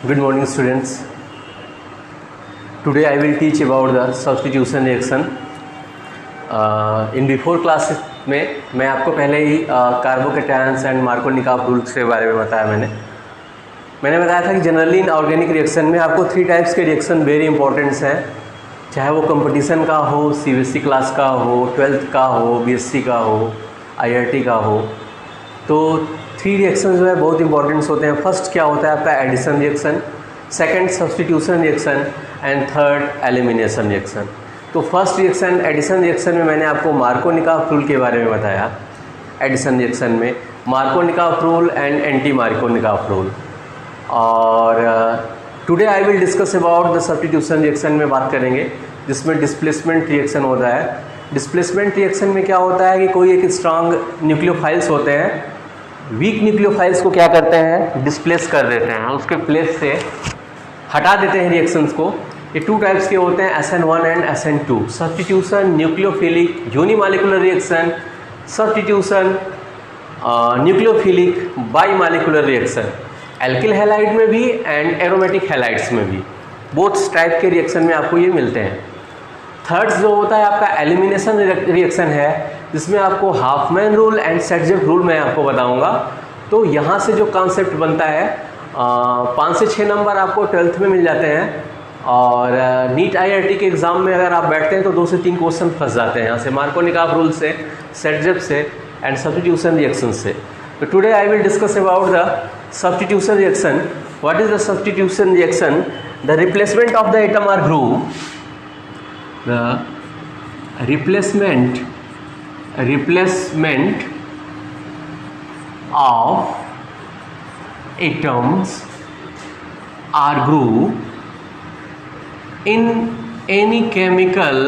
Good morning, students. Today I will teach about the substitution reaction. In before class में मैं आपको पहले ही कार्बोकेटायंस and Markovnikov rules के बारे में बताया। मैंने बताया था कि जनरली इन ऑर्गेनिक रिएक्शन में आपको 3 टाइप्स के रिएक्शन वेरी इंपॉर्टेंट्स हैं, चाहे वो कंपटीशन का हो, सीबीएसई क्लास का हो, 12th का हो, बीएससी का हो, आईआईटी का हो। तो 3 रिएक्शन जो है बहुत इंपॉर्टेंट्स होते हैं। फर्स्ट क्या होता है आपका addition reaction, second substitution reaction and third elimination reaction. तो फर्स्ट रिएक्शन एडिशन रिएक्शन में मैंने आपको मार्कोनिकॉफ रूल के बारे में बताया। एडिशन रिएक्शन में Markovnikov rule and anti Markovnikov rule. और today I will discuss about the substitution reaction में बात करेंगे, जिसमें डिस्प्लेसमेंट रिएक्शन होता है। डिस्प्लेसमेंट रिएक्शन में क्या होता है कि कोई एक स्ट्रांग न्यूक्लियोफाइल्स होते हैं, वीक न्यूक्लियोफाइल्स को क्या करते हैं, डिस्प्लेस कर देते हैं, उसके प्लेस से हटा देते हैं रिएक्शंस को। ये 2 टाइप्स के होते हैं, SN1 and SN2। Substitution nucleophilic unimolecular reaction, substitution nucleophilic bimolecular reaction. Alkyl halide में भी एंड एरोमेटिक हैलाइड्स में भी, बोथ टाइप के रिएक्शन में आपको ये मिलते हैं। थर्ड जो होता है आपका एलिमिनेशन रिएक्शन है, जिसमें आपको हाफमैन रूल एंड सेटजेफ रूल मैं आपको बताऊंगा। तो यहाँ से जो कॉन्सेप्ट बनता है 5 से 6 नंबर आपको 12th में मिल जाते हैं, और नीट आईआईटी के एग्ज़ाम में अगर आप बैठते हैं तो 2 से 3 क्वेश्चन फंस जाते हैं यहाँ से, मार्कोनिकॉफ रूल से, सेटजेफ से एंड सब्स्टिट्यूशन रिएक्शन से। तो today I will discuss about the substitution reaction. What is the substitution reaction? The replacement of the atom or group, the replacement of atoms are group in any chemical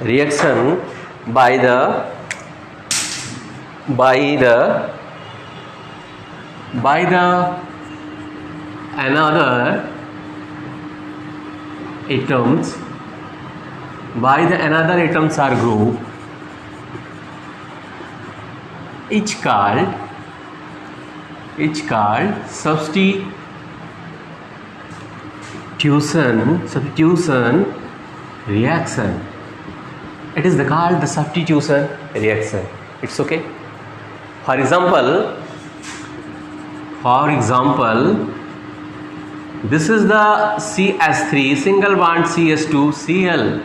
reaction, by the another atoms are group, each called substitution reaction. It is called the substitution reaction. It's okay. For example, this is the CH3 single bond CH2Cl.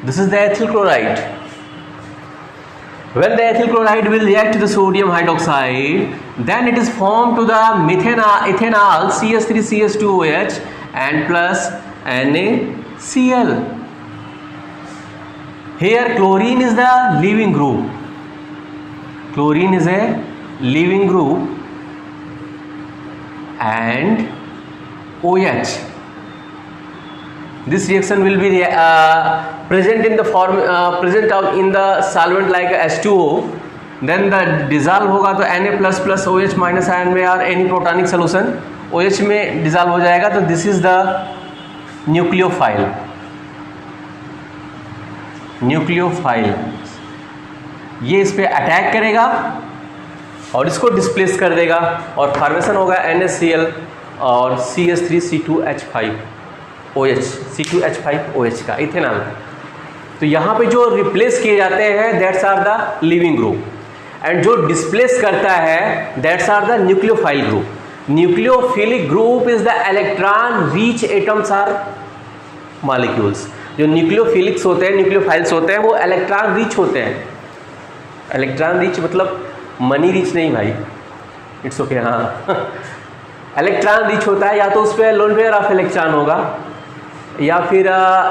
This is the ethyl chloride. When the ethyl chloride will react to the sodium hydroxide, then it is formed to the ethanol CH3CH2OH and plus NaCl. Here chlorine is the leaving group. Chlorine is a leaving group and OH. This reaction will be present in the form in the solvent like H2O. Then the dissolve होगा तो Na++ OH minus ion में, और any protonic solution OH में dissolve हो जाएगा। तो this is the nucleophile. ये इस पे अटैक करेगा और इसको डिस्प्लेस कर देगा, और फॉर्मेशन होगा NaCl और CH3C2H5OH, C2H5OH का, इथेनॉल का। तो यहाँ पे जो रिप्लेस किए जाते हैं that's are the leaving group, and जो डिस्प्लेस करता है that's are the nucleophile group. Nucleophilic group is the electron rich atoms or molecules. जो न्यूक्लियोफिलिक्स होते हैं, न्यूक्लियोफाइल्स होते हैं, वो इलेक्ट्रॉन रिच होते हैं। इलेक्ट्रॉन रिच मतलब मनी रिच नहीं भाई, इट्स ओके। हाँ इलेक्ट्रॉन रिच होता है, या तो उस पर लोन पेयर ऑफ इलेक्ट्रॉन होगा या फिर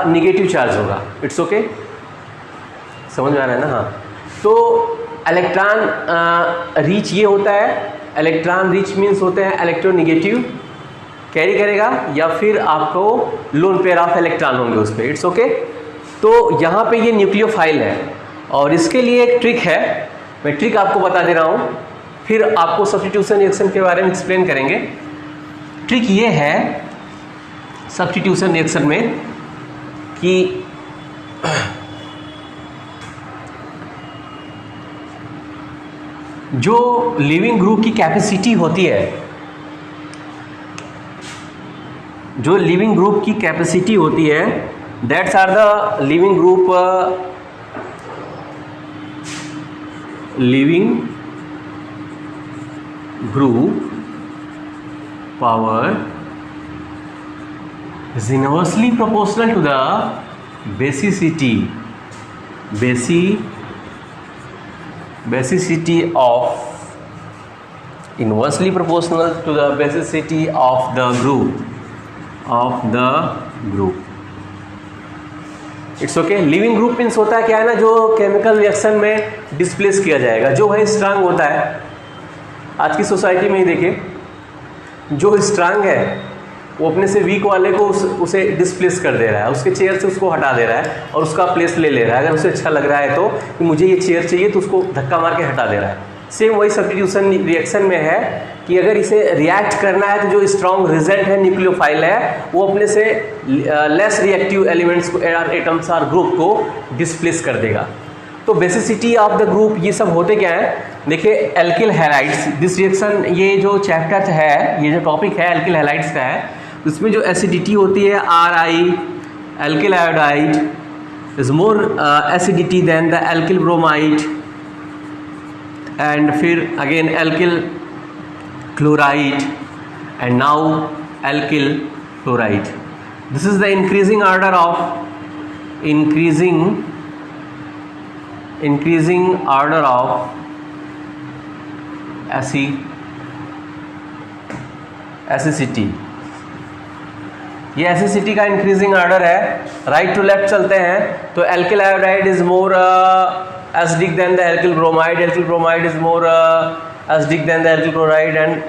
निगेटिव चार्ज होगा। इट्स ओके, समझ में आ रहा है ना? हाँ, तो इलेक्ट्रॉन रिच ये होता है। इलेक्ट्रॉन रिच मीन्स होते हैं इलेक्ट्रोनिगेटिव कैरी करेगा, या फिर आपको लोन पेयर ऑफ इलेक्ट्रॉन होंगे उस पर। It's okay. तो यहाँ पे ये न्यूक्लियोफाइल है, और इसके लिए एक ट्रिक है, मैं ट्रिक आपको बता दे रहा हूँ, फिर आपको सब्स्टिट्यूशन रिएक्शन के बारे में एक्सप्लेन करेंगे। ट्रिक ये है सब्स्टिट्यूशन रिएक्शन में कि जो लिविंग ग्रुप की कैपेसिटी होती है, जो लिविंग ग्रुप की कैपेसिटी होती है, that's are the leaving group power is inversely proportional to the basicity of inversely proportional to the basicity of the group it's okay. Leaving group means होता है क्या है ना, जो केमिकल रिएक्शन में डिस्प्लेस किया जाएगा, जो है स्ट्रांग होता है। आज की सोसाइटी में ही देखिए, जो स्ट्रांग है वो अपने से वीक वाले को उसे डिस्प्लेस कर दे रहा है, उसके चेयर से उसको हटा दे रहा है और उसका प्लेस ले रहा है। अगर उसे अच्छा लग रहा है तो कि मुझे ये चेयर चाहिए तो उसको धक्का मार के हटा दे रहा है। सेम वही सब्स्टिट्यूशन रिएक्शन में है कि अगर इसे रिएक्ट करना है तो जो स्ट्रॉन्ग रिजल्ट है न्यूक्लियोफाइल है वो अपने से लेस रिएक्टिव एलिमेंट्स को, एटम्स और ग्रुप को डिस्प्लेस कर देगा। तो बेसिसिटी ऑफ द ग्रुप ये सब होते क्या है, देखिए एल्किल हैलाइड्स, दिस रिएक्शन, ये जो चैप्टर है, ये जो टॉपिक है एल्किल हैलाइड्स का है, उसमें जो एसिडिटी होती है Ri, alkyl iodide is more acidity than the alkyl bromide, and फिर again alkyl chloride and now alkyl chloride. This is the increasing order of acidity. ये एसिसिटी का इंक्रीजिंग ऑर्डर है। राइट टू लेफ्ट चलते हैं तो alkyl iodide is more acidic then the alkyl bromide, alkyl bromide is more acidic than the alkyl chloride, and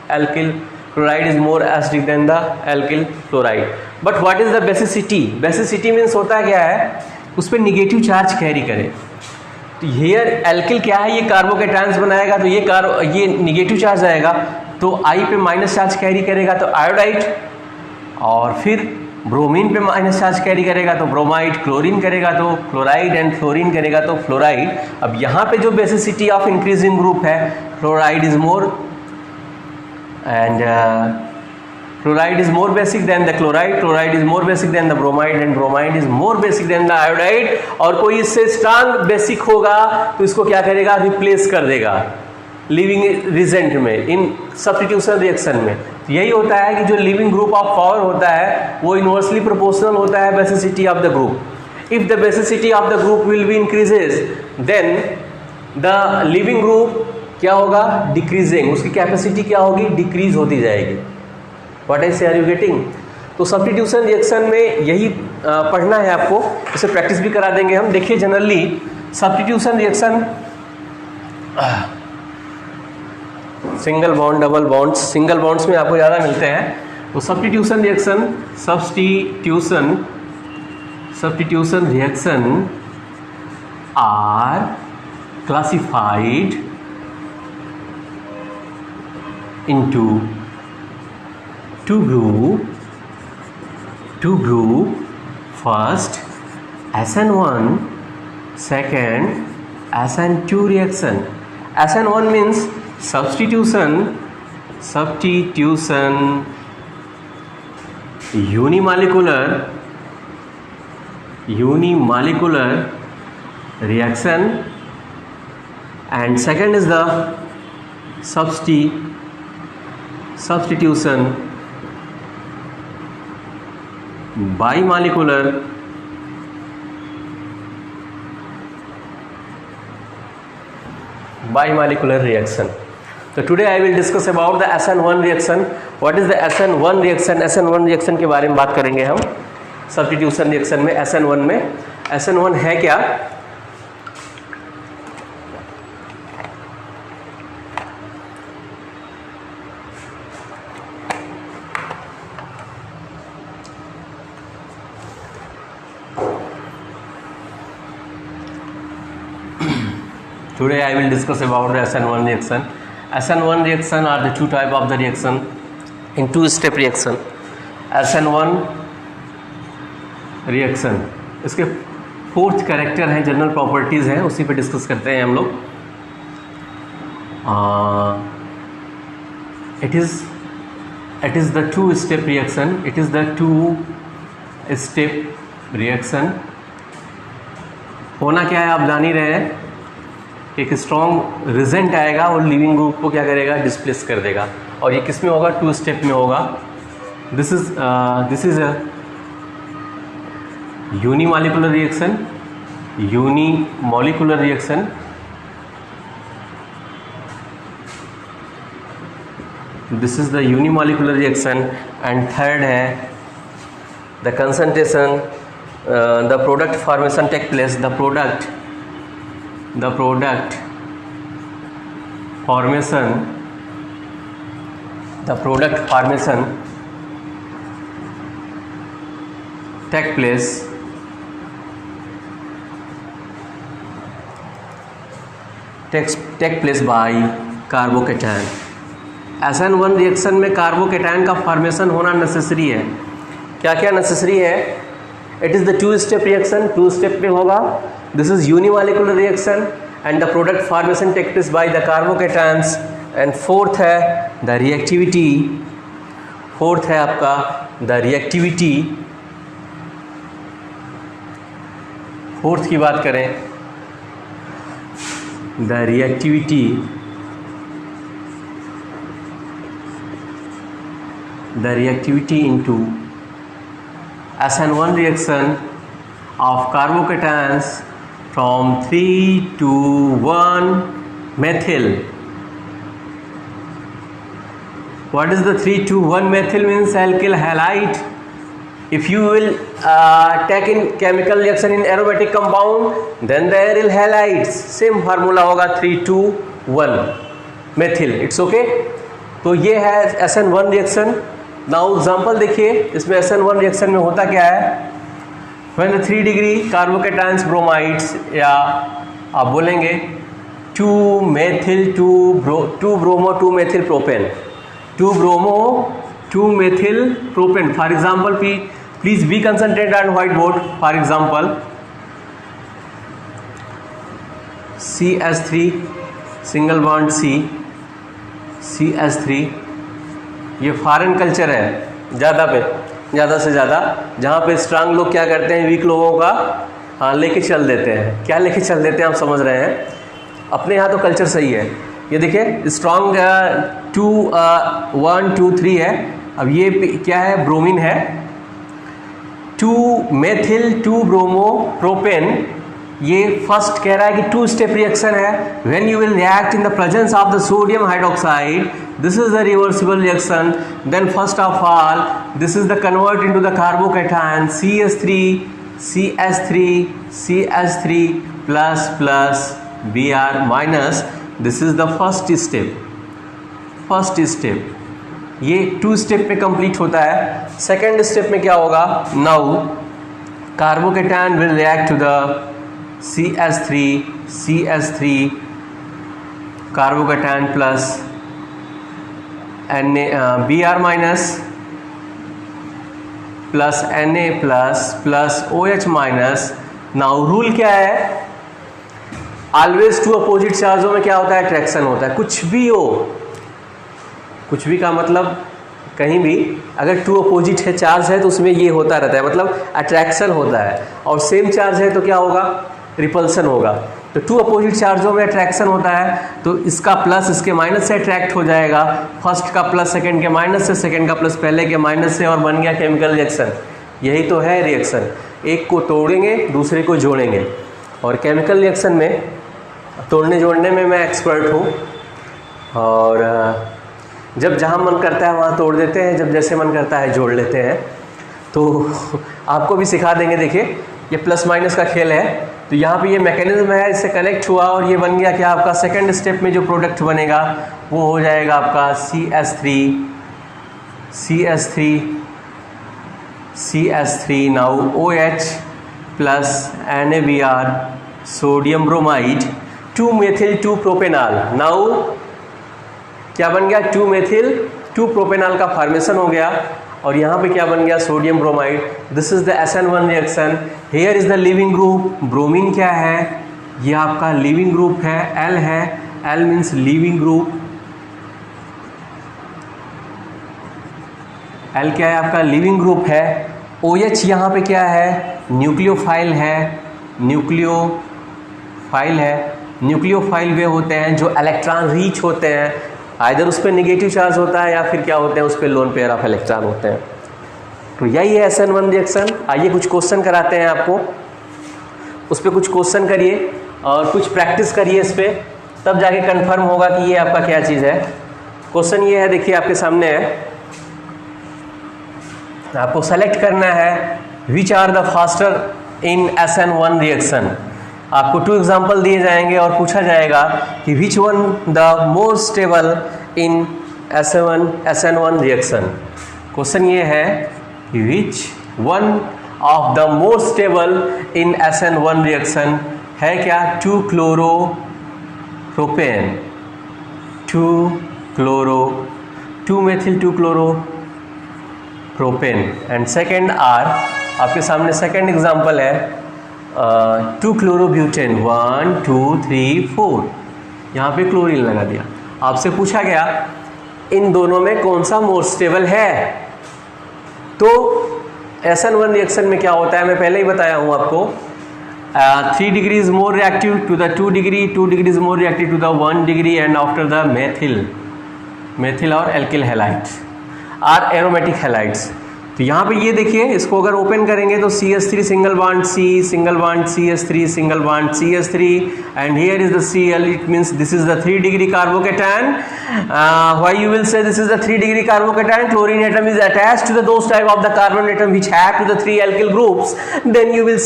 alkyl chloride is more acidic than the alkyl chloride. But what is the basicity? Basicity means होता है क्या है, उस पर negative charge carry करे। तो hair alkyl क्या है, ये कार्बोकेटायंस बनाएगा तो ये निगेटिव चार्ज आएगा, तो आई पे माइनस चार्ज कैरी करेगा तो आयोडाइड, और फिर ब्रोमीन पे माइनस चार्ज कैरी करेगा तो ब्रोमाइड, क्लोरीन करेगा तो क्लोराइड, एंड फ्लोरीन करेगा तो फ्लोराइड। अब यहाँ पे जो बेसिसिटी ऑफ इंक्रीजिंग ग्रुप है, fluoride is more and fluoride is more basic than the chloride, chloride is more basic than the bromide, and bromide is more basic than the iodide. और कोई इससे strong basic होगा तो इसको क्या करेगा, replace कर देगा लिविंग रिजेंट में, इन सब्स्टिट्यूशन रिएक्शन में। यही होता है कि जो लिविंग ग्रुप ऑफ पावर होता है वो इनवर्सली प्रोपोर्शनल होता है basicity of the group. If the basicity of the group will be increases than the leaving group क्या होगा, डिक्रीजिंग, उसकी कैपेसिटी क्या होगी, डिक्रीज होती जाएगी। व्हाट आई से, आर यू गेटिंग? तो सब्स्टिट्यूशन रिएक्शन में यही पढ़ना है आपको, इसे प्रैक्टिस भी करा देंगे हम। देखिए generally substitution reaction, single bond, double bonds, single bonds में आपको ज़्यादा मिलते हैं। तो substitution reaction are classified into two group, first SN1, second SN2 reaction. SN1 means substitution unimolecular reaction, and second is the substitution bimolecular reaction. So today I will discuss about the SN1 reaction. What is the SN1 reaction? SN1 reaction के बारे में बात करेंगे हम substitution reaction में। SN1 में SN1 है क्या? Today I will discuss about the SN1 reaction. SN1 reaction are the two type of the reaction in two-step reaction. SN1 reaction, इसके फोर्थ कैरेक्टर है, जनरल प्रॉपर्टीज़ हैं, उसी पे डिस्कस करते हैं हम लोग। It is the two step reaction, it is the two step reaction. होना क्या है आप जान ही रहे हैं, एक स्ट्रॉन्ग रिजेंट आएगा और लिविंग ग्रुप को क्या करेगा, डिस्प्लेस कर देगा। और ये किस में होगा, टू स्टेप में होगा। This is a unimolecular reaction, unimolecular reaction. This is the unimolecular reaction. And third है the concentration, the product formation take place, the product formation take place by carbocation. SN1 reaction में carbocation का formation होना necessary है। क्या क्या necessary है? It is the two step reaction, two step में होगा। This is unimolecular reaction and the product formation take place by the carbocations. And fourth है द रिएक्टिविटी, फोर्थ है आपका द रिएक्टिविटी। फोर्थ की बात करें, the reactivity into SN1 reaction of carbocations from 3 to 1 methyl. What is the 3 to 1 methyl means? Alkyl halide. If you will take in chemical reaction in aromatic compound, then the aryl halides, same formula होगा 3 to 1 methyl. It's okay. तो ये है SN1 reaction. Now example देखिए, इसमें SN1 reaction में होता क्या है, व्हेन 3 डिग्री कार्बोकेटायंस ब्रोमाइड्स, या आप बोलेंगे 2 methyl 2 bromo 2 methyl propane, 2 bromo 2 methyl propane. For example please be concentrate on white board. For example CH3 single bond CH3, ये फॉरेन कल्चर है ज़्यादा से ज़्यादा, जहाँ पे स्ट्रांग लोग क्या करते हैं, वीक लोगों का लेके चल देते हैं। क्या लेके चल देते हैं आप समझ रहे हैं, अपने यहाँ तो कल्चर सही है। ये देखिए स्ट्रांग 2 1 2 3 है। अब ये क्या है, ब्रोमीन है, 2 मेथिल 2 ब्रोमो प्रोपेन। ये फर्स्ट कह रहा है कि 2 स्टेप रिएक्शन है। When you will react in the presence of the sodium hydroxide, this is the reversible reaction. Then first of all this is the convert into the carbocation CH3 plus Br minus. This is the first step. ये 2 step में complete होता है। Second step में क्या होगा, now carbocation will react to the CH3 carbocation plus Br minus plus Na plus OH minus. Now rule क्या है, always 2 opposite चार्जों में क्या होता है, अट्रैक्शन होता है। कुछ भी हो, कुछ भी का मतलब कहीं भी अगर 2 अपोजिट है चार्ज है तो उसमें ये होता रहता है, मतलब अट्रैक्शन होता है। और सेम चार्ज है तो क्या होगा, रिपल्सन होगा। तो 2 अपोजिट चार्जों में अट्रैक्शन होता है, तो इसका प्लस इसके माइनस से अट्रैक्ट हो जाएगा। फर्स्ट का प्लस सेकंड के माइनस से, सेकंड का प्लस पहले के माइनस से, और बन गया केमिकल रिएक्शन। यही तो है रिएक्शन, एक को तोड़ेंगे दूसरे को जोड़ेंगे। और केमिकल रिएक्शन में तोड़ने जोड़ने में मैं एक्सपर्ट हूँ, और जब जहाँ मन करता है वहाँ तोड़ देते हैं, जब जैसे मन करता है जोड़ लेते हैं। तो आपको भी सिखा देंगे। देखिए ये प्लस माइनस का खेल है। तो यहाँ पे ये मैकेनिज्म है, इससे कनेक्ट हुआ और ये बन गया क्या, आपका सेकंड स्टेप में जो प्रोडक्ट बनेगा वो हो जाएगा आपका CH3 now OH plus NaBr sodium bromide 2 methyl 2 propanol. Now क्या बन गया, 2 मेथिल 2 प्रोपेनॉल का फॉर्मेशन हो गया और यहाँ पे क्या बन गया, sodium bromide. This is the SN1 reaction. Here is the leaving group. Bromine क्या है, ये आपका लिविंग ग्रुप है, L है, L means leaving group. L क्या है आपका, लिविंग ग्रुप है। OH यहाँ पे क्या है, न्यूक्लियोफाइल है, न्यूक्लियोफाइल है। न्यूक्लियोफाइल वे होते हैं जो इलेक्ट्रॉन रीच होते हैं, आइदर उस पर नेगेटिव चार्ज होता है या फिर क्या होते हैं, उस पर लोन पेयर ऑफ इलेक्ट्रॉन होते हैं। तो यही है SN1 रिएक्शन। आइए कुछ क्वेश्चन कराते हैं आपको, उस पर कुछ क्वेश्चन करिए और कुछ प्रैक्टिस करिए इस पर, तब जाके कंफर्म होगा कि ये आपका क्या चीज़ है। क्वेश्चन ये है, देखिए आपके सामने है, आपको सेलेक्ट करना है which are the faster in SN1 reaction. आपको 2 एग्जाम्पल दिए जाएंगे और पूछा जाएगा कि which one the more stable in SN1 reaction. Question ये है कि which one of the more stable in SN1 reaction है क्या, 2 chloropropane, 2 methyl 2 chloropropane. And second are, आपके सामने सेकेंड एग्जाम्पल है 2 क्लोरोब्यूटेन, 1 2 3 4। यहाँ पे क्लोरीन लगा दिया। आपसे पूछा गया इन दोनों में कौन सा मोर स्टेबल है। तो SN1 रिएक्शन में क्या होता है, मैं पहले ही बताया हूँ आपको, 3 degree is more reactive to the 2 degree, 2 degree is more reactive to the 1 degree and after the methyl और alkyl halides are aromatic halides. तो यहाँ पे ये देखिए, इसको अगर ओपन करेंगे तो CH3 single bond C, single bond CH3, single bond CH3 and here is the Cl, it means this is the 3 degree carbocation. Why you will say this is the 3 degree carbocation, chlorine atom is attached to the those type of the carbon atom which have to the 3 alkyl groups, then you will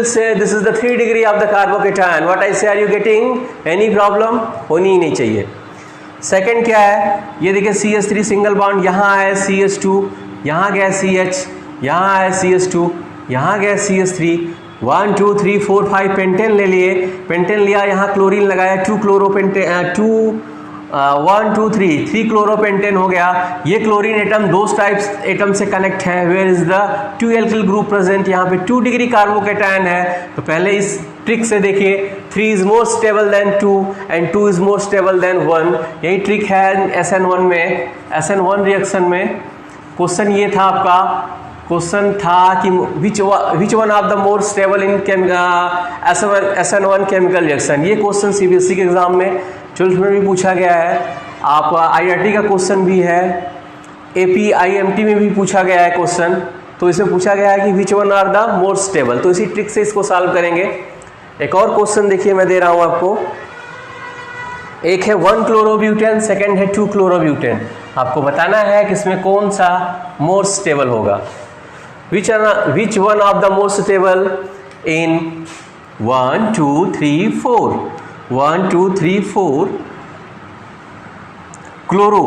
say this is the 3 degree of the carbocation. What I say, are you getting any problem? होनी ही नहीं चाहिए। Second क्या है, ये देखिए CH3 single bond, यहाँ है CH2, यहाँ गया CH, यहाँ है CH2, यहाँ गया CH3, 1 2 3 4 5 पेंटेन ले लिए, पेंटेन लिया, यहाँ क्लोरीन लगाया, 1 2 3 क्लोरोपेंटेन हो गया। ये क्लोरीन एटम दो टाइप्स एटम से कनेक्ट है। Where is the 2 alkyl group present, यहाँ पे 2 डिग्री कार्बोकेटायन है। तो पहले इस ट्रिक से देखिए, 3 is more stable then 2 and 2 is more stable then 1। यही ट्रिक है SN1 में। SN1 रिएक्शन में क्वेश्चन ये था आपका, क्वेश्चन था कि which one of the more stable in SN1 chemical reaction. ये क्वेश्चन CBSE के एग्जाम में 12th में भी पूछा गया है, आप IRT का क्वेश्चन भी है, AP IMT में भी पूछा गया है क्वेश्चन। तो इसमें पूछा गया है कि which one are the more stable, तो इसी ट्रिक से इसको सॉल्व करेंगे। एक और क्वेश्चन देखिए मैं दे रहा हूं आपको, एक है 1 क्लोरोब्यूटेन, सेकंड है 2 क्लोरोब्यूटेन। आपको बताना है कि इसमें कौन सा मोर स्टेबल होगा। विच one of the more stable in 1 2 3 4 1 2 3 4 chloro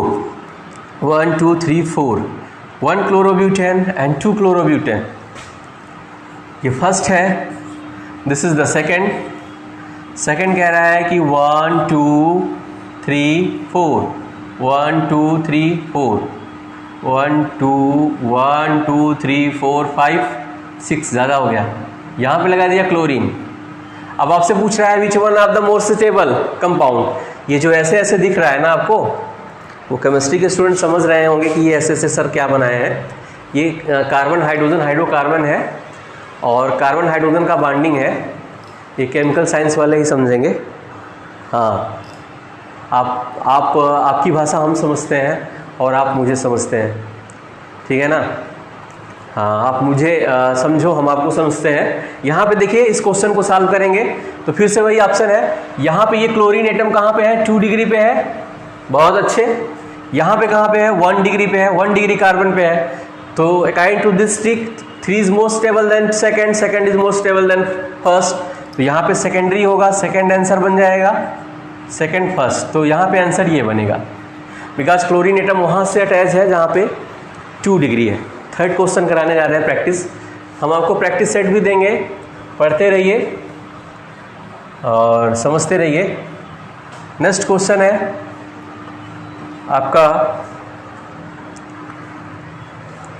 1 2 3 4 1 chlorobutane and 2 chlorobutane. ये फर्स्ट है, दिस इज द सेकंड कह रहा है कि 1 2 3 4 1 2 3 4 1 2 3 4 5 6, ज़्यादा हो गया, यहाँ पे लगा दिया क्लोरीन। अब आपसे पूछ रहा है विच one of the more stable compound. ये जो ऐसे ऐसे दिख रहा है ना आपको, वो केमिस्ट्री के स्टूडेंट समझ रहे होंगे कि ये ऐसे ऐसे सर क्या बनाए हैं। ये कार्बन हाइड्रोजन हाइड्रोकार्बन है और कार्बन हाइड्रोजन का बॉन्डिंग है। ये केमिकल साइंस वाले ही समझेंगे। हाँ, आपकी भाषा हम समझते हैं और आप मुझे समझते हैं, ठीक है ना। हाँ, आप मुझे समझो, हम आपको समझते हैं। यहाँ पे देखिए, इस क्वेश्चन को सॉल्व करेंगे तो फिर से वही ऑप्शन है। यहाँ पे ये क्लोरीन एटम कहाँ पे है, 2 डिग्री पे है, बहुत अच्छे। यहाँ पे कहाँ पे है, 1 डिग्री पे है, 1 डिग्री कार्बन पे है। तो according to this trick 3 is more stable than second is more stable than first. तो यहाँ पे सेकेंडरी होगा, सेकेंड आंसर बन जाएगा, सेकेंड फर्स्ट। तो यहाँ पे आंसर ये बनेगा, बिकॉज क्लोरीन एटम वहाँ से अटैच है जहाँ पे 2 डिग्री है। थर्ड क्वेश्चन कराने जा रहे हैं प्रैक्टिस। हम आपको प्रैक्टिस सेट भी देंगे, पढ़ते रहिए और समझते रहिए। नेक्स्ट क्वेश्चन है आपका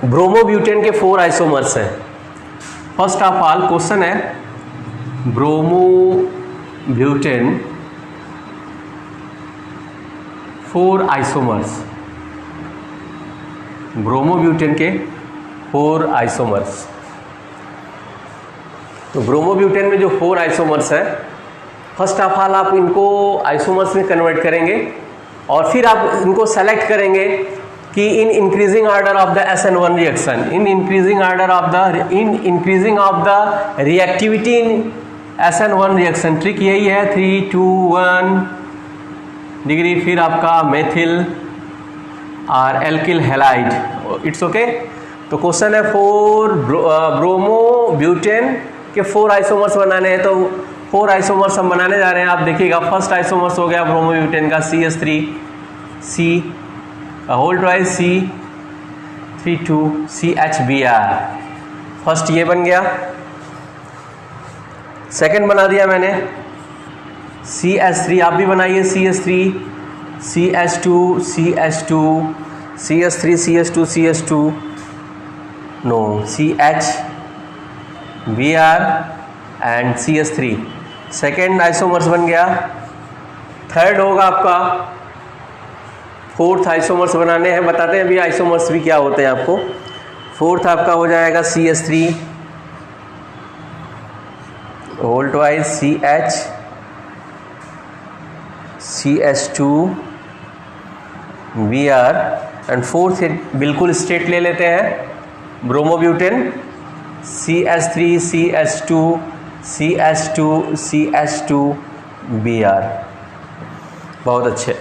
ब्रोमोब्यूटेन के 4 आइसोमर्स हैं। फर्स्ट ऑफ ऑल क्वेश्चन है ब्रोमोब्यूटेन 4 आइसोमर्स, ब्रोमोब्यूटेन के 4 आइसोमर्स। तो ब्रोमोब्यूटेन में जो 4 आइसोमर्स है, फर्स्ट ऑफ ऑल आप इनको आइसोमर्स में कन्वर्ट करेंगे और फिर आप इनको सेलेक्ट करेंगे कि in increasing order of the SN1 reaction, in increasing of the reactivity in SN1 reaction. Trick यही है, 3, 2, 1 डिग्री, फिर आपका मेथिल और एल्किल हैलाइड, इट्स ओके। तो क्वेश्चन है 4 ब्रोमोब्यूटेन के 4 आइसोमर्स बनाने हैं। तो 4 आइसोमर्स हम बनाने जा रहे हैं। आप देखिएगा, फर्स्ट आइसोमर्स हो गया ब्रोमोब्यूटेन का CH3 C whole twice C32 CHBr, first ये बन गया। सेकंड बना दिया मैंने CH3, आप भी बनाइए CH3 CH2 CH2 CH3 CH2 CH2 no CHBr and CH3, second isomers बन गया। थर्ड होगा आपका, फोर्थ आइसोमर्स बनाने हैं, बताते हैं अभी आइसोमर्स भी क्या होते हैं आपको। फोर्थ आपका हो जाएगा CH3 whole twice CH CH2 Br and fourth बिल्कुल स्ट्रेट ले लेते हैं bromobutane CH3 CH2 CH2 CH2 Br। बहुत अच्छे।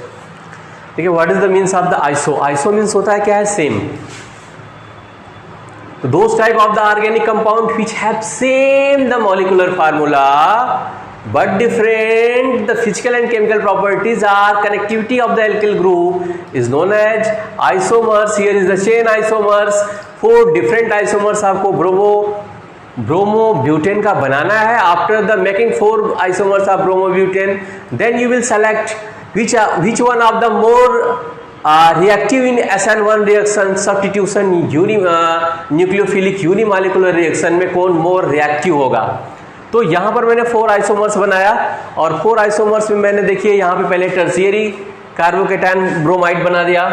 देखिए, what is the means of the iso. Iso means होता है क्या है, सेम। तो those type of the organic compound which have same the molecular formula but different the physical and chemical properties are connectivity of the alkyl group is known as isomers। here is the chain isomers, 4 different isomers आपको bromobutane का बनाना है। after the making 4 isomers of bromobutane, then you will select which one of the more reactive in SN1 reaction substitution nucleophilic unimolecular reaction में कौन more reactive होगा। तो यहाँ पर मैंने 4 आइसोमर्स बनाया और 4 आइसोमर्स में मैंने देखिए यहाँ पे पहले टर्शियरी कार्बोकेटायन ब्रोमाइड बना दिया,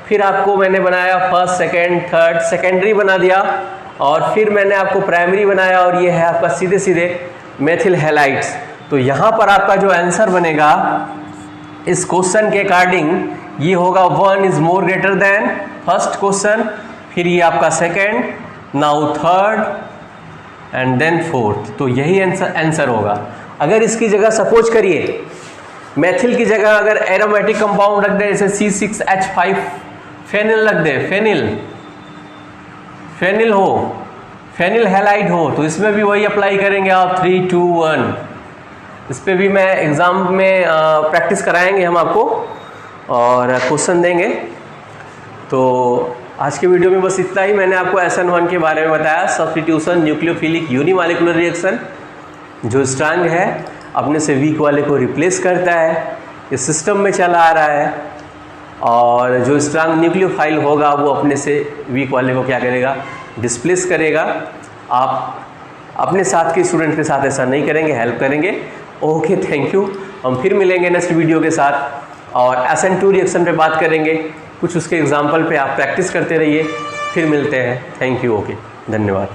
फिर आपको मैंने बनाया फर्स्ट सेकेंड थर्ड सेकेंडरी बना दिया और फिर मैंने आपको प्राइमरी बनाया और ये है आपका सीधे सीधे मेथिल हैलाइड्स। तो यहाँ पर आपका जो आंसर बनेगा इस क्वेश्चन के अकॉर्डिंग ये होगा 1 is more greater than first question, फिर ये आपका second, now third and then fourth. तो यही आंसर होगा। अगर इसकी जगह सपोज करिए मेथिल की जगह अगर एरोमेटिक कंपाउंड रख दे, जैसे C6H5 फेनिल रख दे, फेनिल हो, फेनिल हैलाइड हो, तो इसमें भी वही अप्लाई करेंगे आप 3, 2, 1। इस पर भी मैं एग्जाम में प्रैक्टिस कराएंगे हम आपको और क्वेश्चन देंगे। तो आज के वीडियो में बस इतना ही। मैंने आपको SN1 के बारे में बताया, सब्स्टिट्यूशन न्यूक्लियोफिलिक यूनिमॉलिक्यूलर रिएक्शन, जो स्ट्रांग है अपने से वीक वाले को रिप्लेस करता है, इस सिस्टम में चला आ रहा है, और जो स्ट्रांग न्यूक्लियोफाइल होगा वो अपने से वीक वाले को क्या करेगा, डिस्प्लेस करेगा। आप अपने साथ के स्टूडेंट के साथ ऐसा नहीं करेंगे, हेल्प करेंगे। Okay, thank you. हम फिर मिलेंगे नेक्स्ट वीडियो के साथ और SN2 रिएक्शन पे बात करेंगे, कुछ उसके एग्जाम्पल पे आप प्रैक्टिस करते रहिए। फिर मिलते हैं। Thank you. ओके, धन्यवाद।